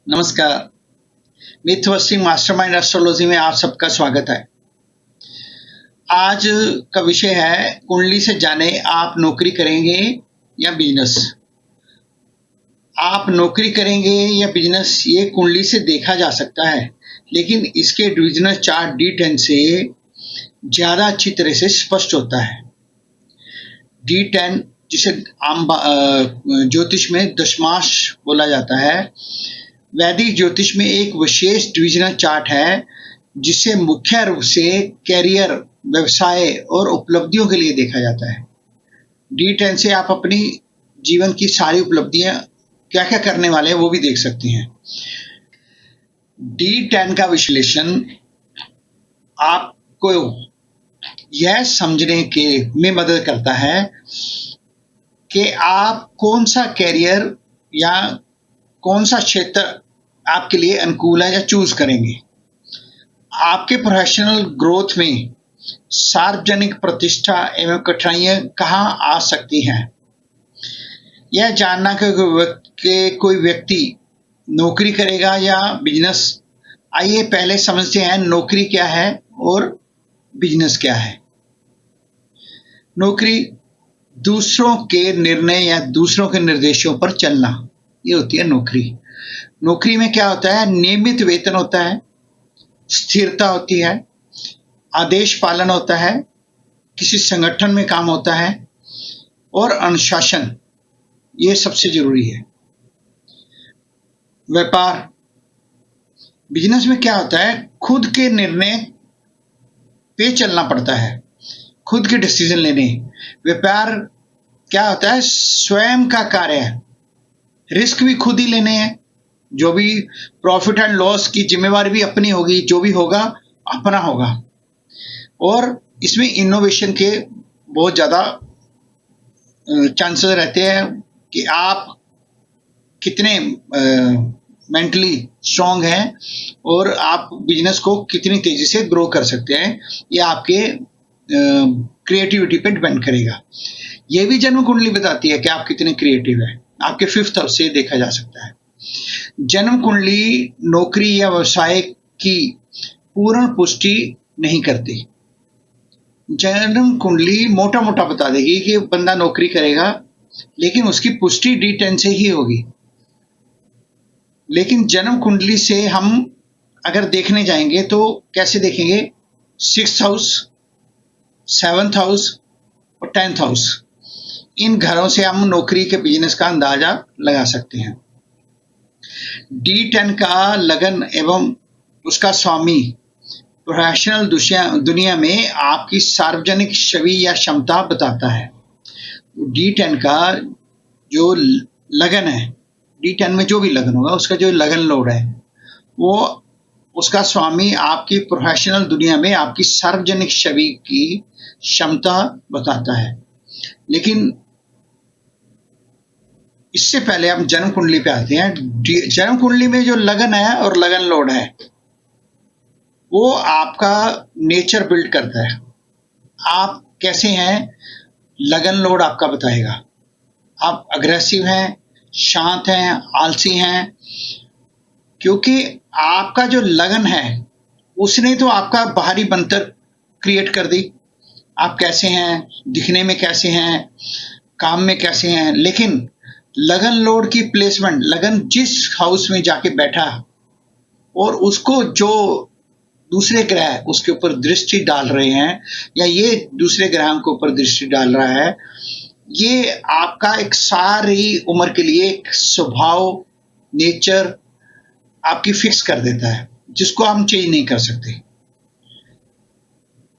नमस्कार। मिथवस्टिंग mastermind astrology में आप सबका स्वागत है। आज का विषय है कुंडली से जाने आप नौकरी करेंगे या बिजनेस। आप नौकरी करेंगे या बिजनेस ये कुंडली से देखा जा सकता है, लेकिन इसके डिविजनल चार्ट D10 से ज़्यादा अच्छी तरह से स्पष्ट होता है। D10 जिसे आम ज्योतिष में दशमांश बोला जाता है, वैदिक ज्योतिष में एक विशेष डिविजनल चार्ट है जिसे मुख्य रूप से कैरियर, व्यवसाय और उपलब्धियों के लिए देखा जाता है। D10 से आप अपनी जीवन की सारी उपलब्धियां क्या क्या करने वाले हैं वो भी देख सकते हैं। D10 का विश्लेषण आपको यह समझने के में मदद करता है कि आप कौन सा कैरियर या कौन सा क्षेत्र आपके लिए अनुकूल है या चूज करेंगे। आपके प्रोफेशनल ग्रोथ में सार्वजनिक प्रतिष्ठा एवं कठिनाइयां कहाँ आ सकती हैं, यह जानना कि कोई व्यक्ति नौकरी करेगा या बिजनेस। आइए पहले समझते हैं नौकरी क्या है और बिजनेस क्या है। नौकरी दूसरों के निर्णय या दूसरों के निर्देशों पर चलना, ये होती है नौकरी। नौकरी में क्या होता है? नियमित वेतन होता है, स्थिरता होती है, आदेश पालन होता है, किसी संगठन में काम होता है और अनुशासन, ये सबसे जरूरी है। व्यापार, बिजनेस में क्या होता है? खुद के निर्णय पे चलना पड़ता है, खुद के डिसीजन लेने। व्यापार क्या होता है? स्वयं का कार्य है, रिस्क भी खुद ही लेने हैं, जो भी प्रॉफिट एंड लॉस की जिम्मेवारी भी अपनी होगी, जो भी होगा अपना होगा। और इसमें इनोवेशन के बहुत ज़्यादा चांसेस रहते हैं कि आप कितने मेंटली स्ट्रांग हैं और आप बिजनेस को कितनी तेजी से ग्रो कर सकते हैं, ये आपके क्रिएटिविटी पे डिपेंड करेगा। ये भी जन्म कुंडली बताती है कि आप कितने क्रिएटिव हैं, आपके 5th हाउस से देखा जा सकता है। जन्म कुंडली नौकरी या व्यवसाय की पूर्ण पुष्टि नहीं करती। जन्म कुंडली मोटा मोटा बता देगी कि बंदा नौकरी करेगा, लेकिन उसकी पुष्टि D10 से ही होगी। लेकिन जन्म कुंडली से हम अगर देखने जाएंगे तो कैसे देखेंगे? 6th हाउस, 7th हाउस और 10th हाउस, इन घरों से हम नौकरी के बिजनेस का अंदाजा लगा सकते हैं। D10 का लगन एवं उसका स्वामी प्रोफेशनल दुनिया में आपकी सार्वजनिक छवि या क्षमता बताता है। D10 का जो लगन है, D10 में जो भी लगन होगा उसका जो लगन लोड है, वो उसका स्वामी आपकी प्रोफेशनल दुनिया में आपकी सार्वजनिक छवि की क्षमता बताता है। लेकिन इससे पहले हम जन्म कुंडली पे आते हैं। जन्म कुंडली में जो लगन है और लगन लोड है, वो आपका नेचर बिल्ड करता है। आप कैसे हैं, लगन लोड आपका बताएगा। आप अग्रेसिव हैं, शांत हैं, आलसी हैं, क्योंकि आपका जो लगन है उसने तो आपका बाहरी बनतर क्रिएट कर दी। आप कैसे हैं, दिखने में कैसे हैं, काम में कैसे हैं, लेकिन लगन लोड की प्लेसमेंट, लगन जिस हाउस में जाके बैठा और उसको जो दूसरे ग्रह उसके ऊपर दृष्टि डाल रहे हैं या ये दूसरे ग्रहों के ऊपर दृष्टि डाल रहा है, ये आपका एक सारी उम्र के लिए एक स्वभाव, नेचर आपकी फिक्स कर देता है, जिसको हम चेंज नहीं कर सकते।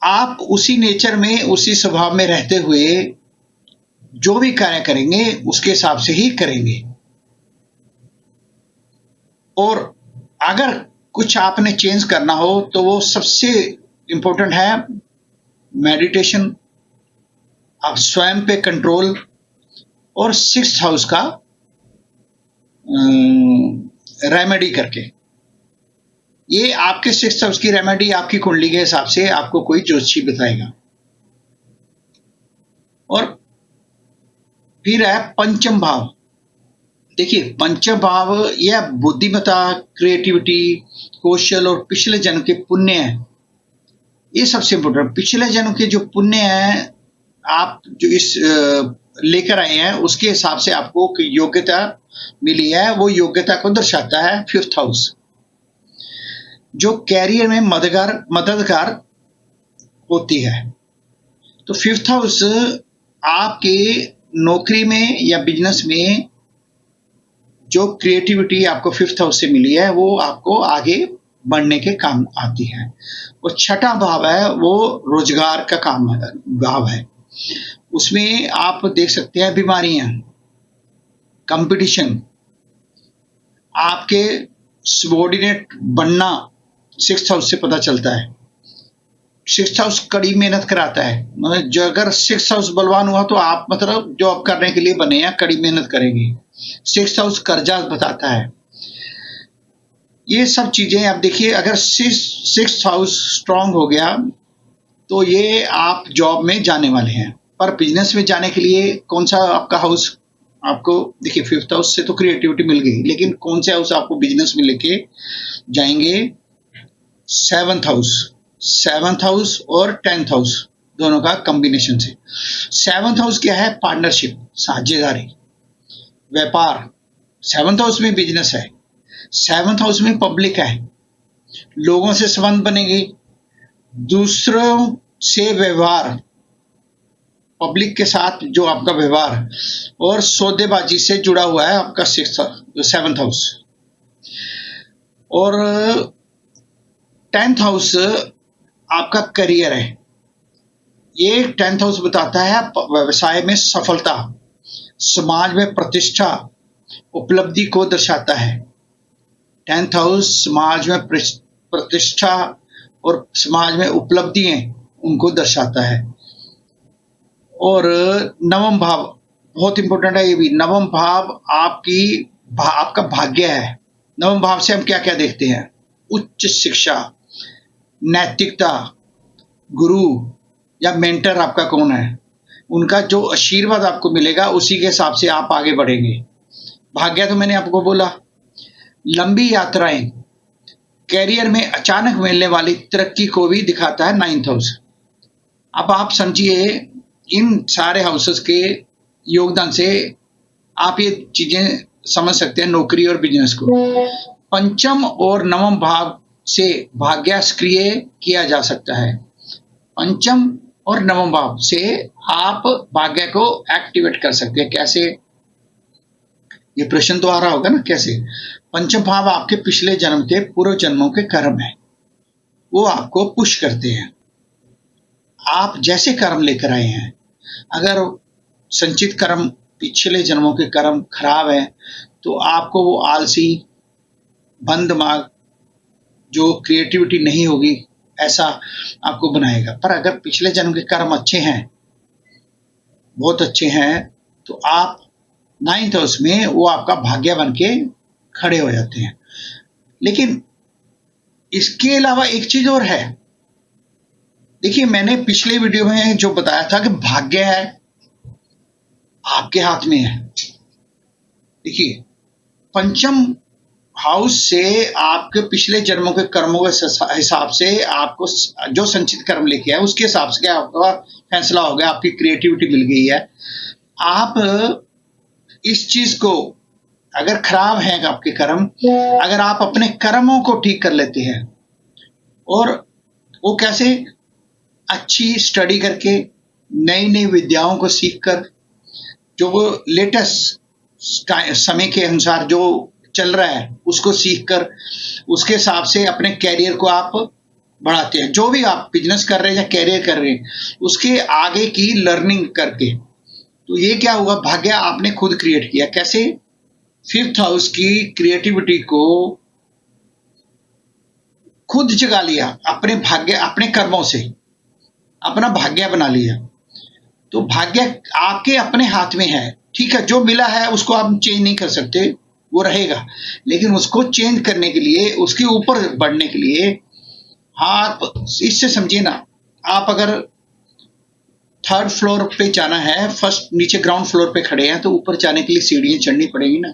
आप उसी नेचर में, उसी स्वभाव में रहते हुए जो भी कार्य करेंगे उसके हिसाब से ही करेंगे। और अगर कुछ आपने चेंज करना हो तो वो सबसे इंपॉर्टेंट है मेडिटेशन, आप स्वयं पे कंट्रोल और 6th हाउस का रेमेडी करके। ये आपके 6th हाउस की रेमेडी आपकी कुंडली के हिसाब से आपको कोई ज्योतिषी बताएगा। और फिर है पंचम भाव। देखिए पंचम भाव यह बुद्धिमत्ता, क्रिएटिविटी, कौशल और पिछले जन्म के पुण्य है, ये सबसे इम्पोर्टेंट। पिछले जन्म के जो पुण्य है आप जो इस लेकर आए हैं उसके हिसाब से आपको योग्यता मिली है, वो योग्यता को दर्शाता है फिफ्थ हाउस, जो कैरियर में मददगार होती है। तो फिफ्थ हाउस आपके नौकरी में या बिजनेस में जो क्रिएटिविटी आपको फिफ्थ हाउस से मिली है वो आपको आगे बढ़ने के काम आती है। और छठा भाव है वो रोजगार का काम है, भाव है, उसमें आप देख सकते हैं बीमारियां, कंपटीशन, आपके सबॉर्डिनेट बनना सिक्स्थ हाउस से पता चलता है। सिक्स्थ हाउस कड़ी मेहनत कराता है, मतलब जो अगर सिक्स्थ हाउस बलवान हुआ तो आप मतलब जॉब करने के लिए बने हैं, कड़ी मेहनत करेंगे। सिक्स्थ हाउस कर्जा बताता है। ये सब चीजें आप देखिए, अगर सिक्स्थ हाउस स्ट्रांग हो गया तो ये आप जॉब में जाने वाले हैं। पर बिजनेस में जाने के लिए कौन सा आपका हाउस आपको, देखिए फिफ्थ हाउस से तो क्रिएटिविटी मिल गई, लेकिन कौन से हाउस आपको बिजनेस में लेके जाएंगे? सेवंथ हाउस और 10th हाउस दोनों का कॉम्बिनेशन से। सेवंथ हाउस क्या है? पार्टनरशिप, साझेदारी, व्यापार। सेवंथ हाउस में बिजनेस है, सेवंथ हाउस में पब्लिक है, लोगों से संबंध बनेंगे, दूसरों से व्यवहार, पब्लिक के साथ जो आपका व्यवहार, और सौदेबाजी से जुड़ा हुआ है आपका सेवंथ हाउस। और 10th हाउस आपका करियर है। ये 10th हाउस बताता है व्यवसाय में सफलता, समाज में प्रतिष्ठा, उपलब्धि को दर्शाता है। 10th हाउस समाज में प्रतिष्ठा और समाज में उपलब्धियां उनको दर्शाता है। और नवम भाव बहुत इंपॉर्टेंट है, ये भी नवम भाव आपका भाग्य है। नवम भाव से हम क्या क्या देखते हैं? उच्च शिक्षा, नैतिकता, गुरु या मेंटर आपका कौन है, उनका जो आशीर्वाद आपको मिलेगा उसी के हिसाब से आप आगे बढ़ेंगे। भाग्य तो मैंने आपको बोला। लंबी यात्राएं, कैरियर में अचानक मिलने वाली तरक्की को भी दिखाता है 9th हाउस। अब आप समझिए इन सारे हाउसेस के योगदान से आप ये चीजें समझ सकते हैं नौकरी और बिजनेस को। पंचम और नवम भाव से भाग्य सक्रिय किया जा सकता है। पंचम और नवम भाव से आप भाग्य को एक्टिवेट कर सकते हैं। कैसे? ये प्रश्न तो आ रहा होगा ना, कैसे? पंचम भाव आपके पिछले जन्म के पूर्व जन्मों के कर्म है, वो आपको पुश करते हैं। आप जैसे कर्म लेकर आए हैं, अगर संचित कर्म, पिछले जन्मों के कर्म खराब है तो आपको वो आलसी, बंद दिमाग, जो क्रिएटिविटी नहीं होगी, ऐसा आपको बनाएगा। पर अगर पिछले जन्म के कर्म अच्छे हैं, बहुत अच्छे हैं, तो आप 9th हाउस में वो आपका भाग्य बन के खड़े हो जाते हैं। लेकिन इसके अलावा एक चीज और है। देखिए मैंने पिछले वीडियो में जो बताया था कि भाग्य है आपके हाथ में है। देखिए पंचम हाउस से आपके पिछले जन्मों के कर्मों के हिसाब से आपको जो संचित कर्म लेके आए उसके हिसाब से क्या आपका फैसला हो गया, आपकी क्रिएटिविटी मिल गई है। आप इस चीज को, अगर खराब है आपके कर्म, अगर आप अपने कर्मों को ठीक कर लेते हैं, और वो कैसे? अच्छी स्टडी करके, नई नई विद्याओं को सीखकर, जो वो लेटेस्ट समय के अनुसार जो चल रहा है उसको सीखकर, उसके हिसाब से अपने कैरियर को आप बढ़ाते हैं। जो भी आप बिजनेस कर रहे हैं या कैरियर कर रहे हैं, उसके आगे की लर्निंग करके। तो ये क्या हुआ? भाग्य आपने खुद क्रिएट किया। कैसे? फिफ्थ हाउस की क्रिएटिविटी को खुद जगा लिया, अपने भाग्य, अपने कर्मों से अपना भाग्य बना लिया। तो भाग्य आपके अपने हाथ में है, ठीक है। जो मिला है उसको आप चेंज नहीं कर सकते, वो रहेगा। लेकिन उसको चेंज करने के लिए, उसके ऊपर बढ़ने के लिए, आप इससे समझिए ना, आप अगर 3rd फ्लोर पे जाना है, फर्स्ट नीचे ग्राउंड फ्लोर पे खड़े हैं, तो ऊपर जाने के लिए सीढ़ियां चढ़नी पड़ेगी ना।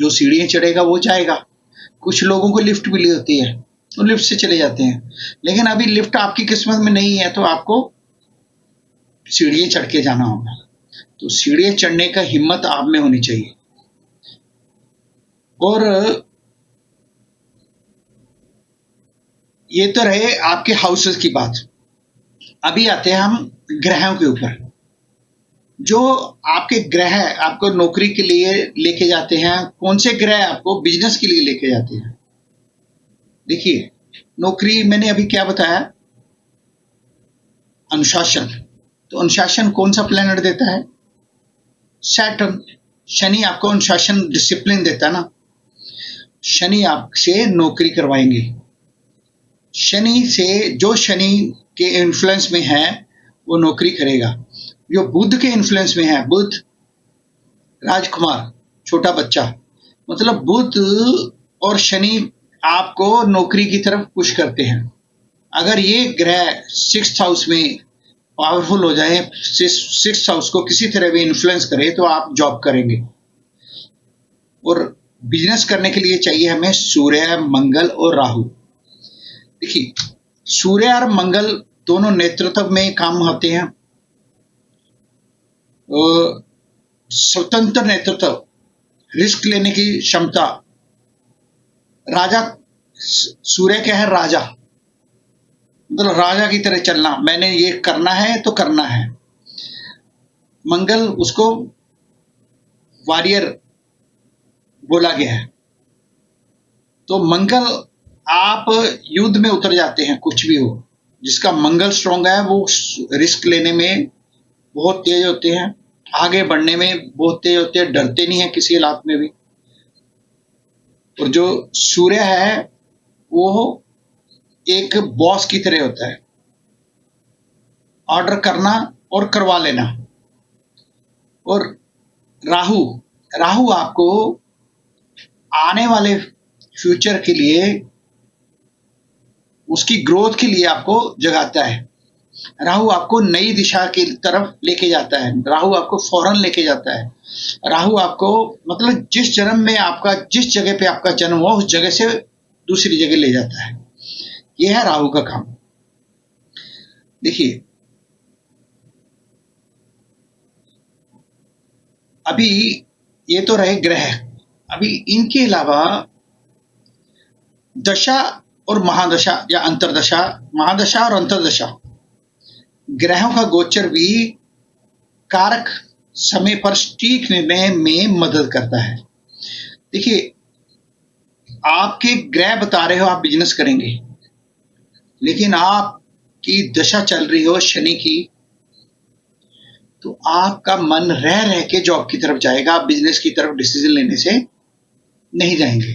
जो सीढ़ियाँ चढ़ेगा वो जाएगा। कुछ लोगों को लिफ्ट मिली होती है, वो लिफ्ट से चले जाते हैं, लेकिन अभी लिफ्ट आपकी किस्मत में नहीं है तो आपको सीढ़ियाँ चढ़ के जाना होगा। तो सीढ़ियाँ चढ़ने का हिम्मत आप में होनी चाहिए। और ये तो रहे आपके हाउसेस की बात। अभी आते हैं हम ग्रहों के ऊपर। जो आपके ग्रह आपको नौकरी के लिए लेके जाते हैं, कौन से ग्रह आपको बिजनेस के लिए लेके जाते हैं? देखिए, नौकरी मैंने अभी क्या बताया, अनुशासन। तो अनुशासन कौन सा प्लैनेट देता है? सैटर्न। शनि आपको अनुशासन डिसिप्लिन देता है ना। शनि आपसे नौकरी करवाएंगे। शनि से, जो शनि के इन्फ्लुएंस में है वो नौकरी करेगा। जो बुध के इन्फ्लुएंस में है, बुध राजकुमार, छोटा बच्चा, मतलब बुध और शनि आपको नौकरी की तरफ पुश करते हैं। अगर ये ग्रह 6th हाउस में पावरफुल हो जाए, 6th हाउस को किसी तरह भी इन्फ्लुएंस करे, तो आप जॉब करेंगे। और बिजनेस करने के लिए चाहिए हमें सूर्य, मंगल और राहु। देखिए, सूर्य और मंगल दोनों नेतृत्व में काम होते हैं। स्वतंत्र नेतृत्व, रिस्क लेने की क्षमता। राजा, सूर्य क्या है? राजा, मतलब राजा की तरह चलना, मैंने ये करना है तो करना है। मंगल, उसको वॉरियर बोला गया है। तो मंगल, आप युद्ध में उतर जाते हैं, कुछ भी हो। जिसका मंगल स्ट्रॉन्ग है वो रिस्क लेने में बहुत तेज होते हैं, आगे बढ़ने में बहुत तेज होते हैं, डरते नहीं है किसी हालात में भी। और जो सूर्य है वो एक बॉस की तरह होता है, ऑर्डर करना और करवा लेना। और राहु, राहु आपको आने वाले फ्यूचर के लिए, उसकी ग्रोथ के लिए आपको जगाता है। राहु आपको नई दिशा की तरफ लेके जाता है। राहु आपको फॉरेन लेके जाता है। राहु आपको, मतलब जिस जन्म में आपका, जिस जगह पे आपका जन्म हुआ उस जगह से दूसरी जगह ले जाता है। यह है राहु का काम। देखिए, अभी ये तो रहे ग्रह। अभी इनके अलावा दशा और महादशा या अंतरदशा, महादशा और अंतरदशा, ग्रहों का गोचर भी कारक समय पर सटीक निर्णय में मदद करता है। देखिए, आपके ग्रह बता रहे हो आप बिजनेस करेंगे, लेकिन आपकी दशा चल रही हो शनि की, तो आपका मन रह रह के जॉब की तरफ जाएगा, आप बिजनेस की तरफ डिसीजन लेने से नहीं जाएंगे।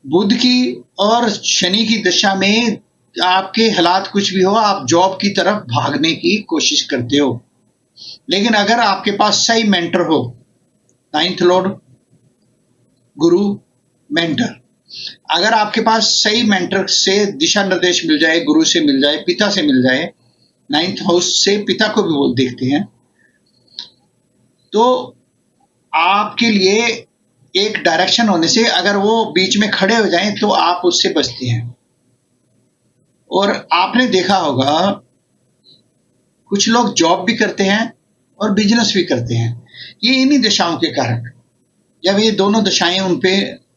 बुध की और शनि की दशा में आपके हालात कुछ भी हो, आप जॉब की तरफ भागने की कोशिश करते हो। लेकिन अगर आपके पास सही मेंटर हो, 9th लॉर्ड गुरु मेंटर, अगर आपके पास सही मेंटर से दिशा निर्देश मिल जाए, गुरु से मिल जाए, पिता से मिल जाए, 9th हाउस से पिता को भी वो देखते हैं, तो आपके लिए एक डायरेक्शन होने से अगर वो बीच में खड़े हो जाएं तो आप उससे बचते हैं। और आपने देखा होगा कुछ लोग जॉब भी करते हैं और बिजनेस भी करते हैं, ये इन्हीं दशाओं के कारण। जब ये दोनों दशाएं उन पे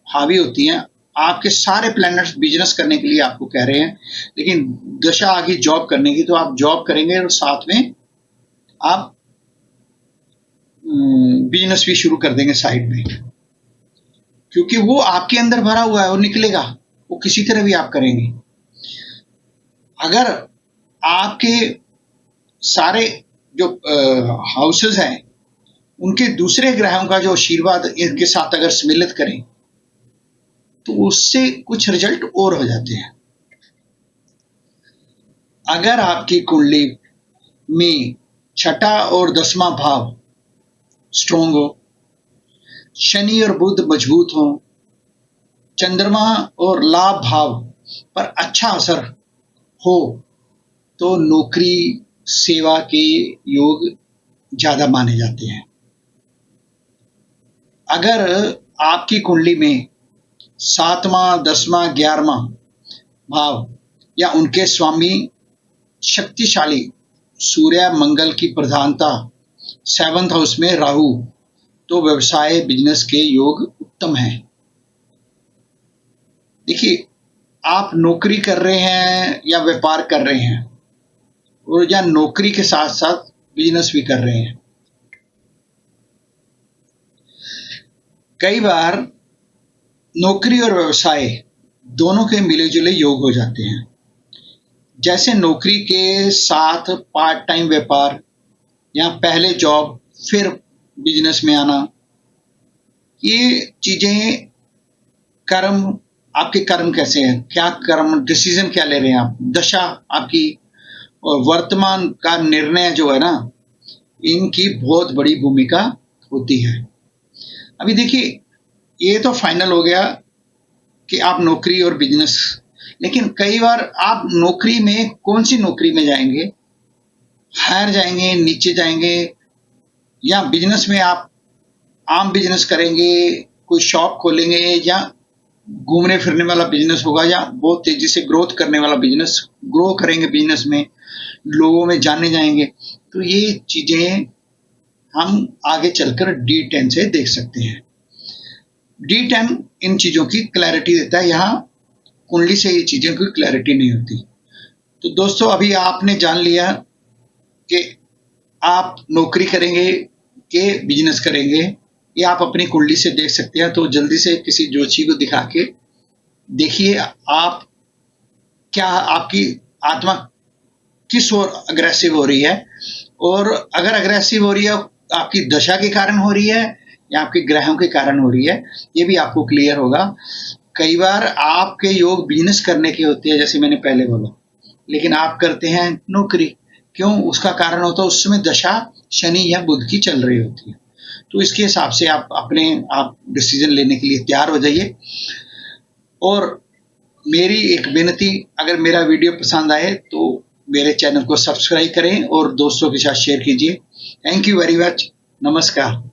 हावी होती हैं, आपके सारे प्लैनेट्स बिजनेस करने के लिए आपको कह रहे हैं, लेकिन दशा आ गई जॉब करने की, तो आप जॉब करेंगे और साथ में आप बिजनेस भी शुरू कर देंगे साइड में, क्योंकि वो आपके अंदर भरा हुआ है, वो निकलेगा, वो किसी तरह भी आप करेंगे। अगर आपके सारे जो हाउसेस हैं उनके दूसरे ग्रहों का जो आशीर्वाद इनके साथ अगर सम्मिलित करें तो उससे कुछ रिजल्ट और हो जाते हैं। अगर आपकी कुंडली में 6ठा और 10वां भाव स्ट्रॉन्ग हो, शनि और बुध मजबूत हो, चंद्रमा और लाभ भाव पर अच्छा असर हो, तो नौकरी सेवा के योग ज्यादा माने जाते हैं। अगर आपकी कुंडली में 7वां, 10वां, 11वां भाव या उनके स्वामी शक्तिशाली सूर्य मंगल की प्रधानता 7th हाउस में राहु, तो व्यवसाय बिजनेस के योग उत्तम है। देखिए, आप नौकरी कर रहे हैं या व्यापार कर रहे हैं और या नौकरी के साथ साथ बिजनेस भी कर रहे हैं, कई बार नौकरी और व्यवसाय दोनों के मिले जुले योग हो जाते हैं। जैसे नौकरी के साथ पार्ट टाइम व्यापार या पहले जॉब फिर बिजनेस में आना, ये चीजें कर्म, आपके कर्म कैसे हैं, क्या कर्म डिसीजन क्या ले रहे हैं आप, दशा आपकी और वर्तमान का निर्णय जो है ना, इनकी बहुत बड़ी भूमिका होती है। अभी देखिए, ये तो फाइनल हो गया कि आप नौकरी और बिजनेस, लेकिन कई बार आप नौकरी में कौन सी नौकरी में जाएंगे, हायर जाएंगे, नीचे जाएंगे, या बिजनेस में आप आम बिजनेस करेंगे, कोई शॉप खोलेंगे, या घूमने फिरने वाला बिजनेस होगा, या बहुत तेजी से ग्रोथ करने वाला बिजनेस, ग्रो करेंगे बिजनेस में, लोगों में जाने जाएंगे। तो ये चीजें हम आगे चलकर D10 से देख सकते हैं। D10 इन चीजों की क्लैरिटी देता है, यहाँ कुंडली से ये चीजें की क्लैरिटी नहीं होती। तो दोस्तों, अभी आपने जान लिया कि आप नौकरी करेंगे कि बिजनेस करेंगे, ये आप अपनी कुंडली से देख सकते हैं। तो जल्दी से किसी ज्योतिषी को दिखा के देखिए आप क्या, आपकी आत्मा किस ओर अग्रेसिव हो रही है, और अगर अग्रेसिव हो रही है आपकी दशा के कारण हो रही है या आपके ग्रहों के कारण हो रही है, ये भी आपको क्लियर होगा। कई बार आपके योग बिजनेस करने के होते हैं, जैसे मैंने पहले बोला, लेकिन आप करते हैं नौकरी। क्यों? उसका कारण होता है उस समय दशा शनि या बुध की चल रही होती है। तो इसके हिसाब से आप डिसीजन लेने के लिए तैयार हो जाइए। और मेरी एक विनती, अगर मेरा वीडियो पसंद आए तो मेरे चैनल को सब्सक्राइब करें और दोस्तों के साथ शेयर कीजिए। Thank you very much. नमस्कार।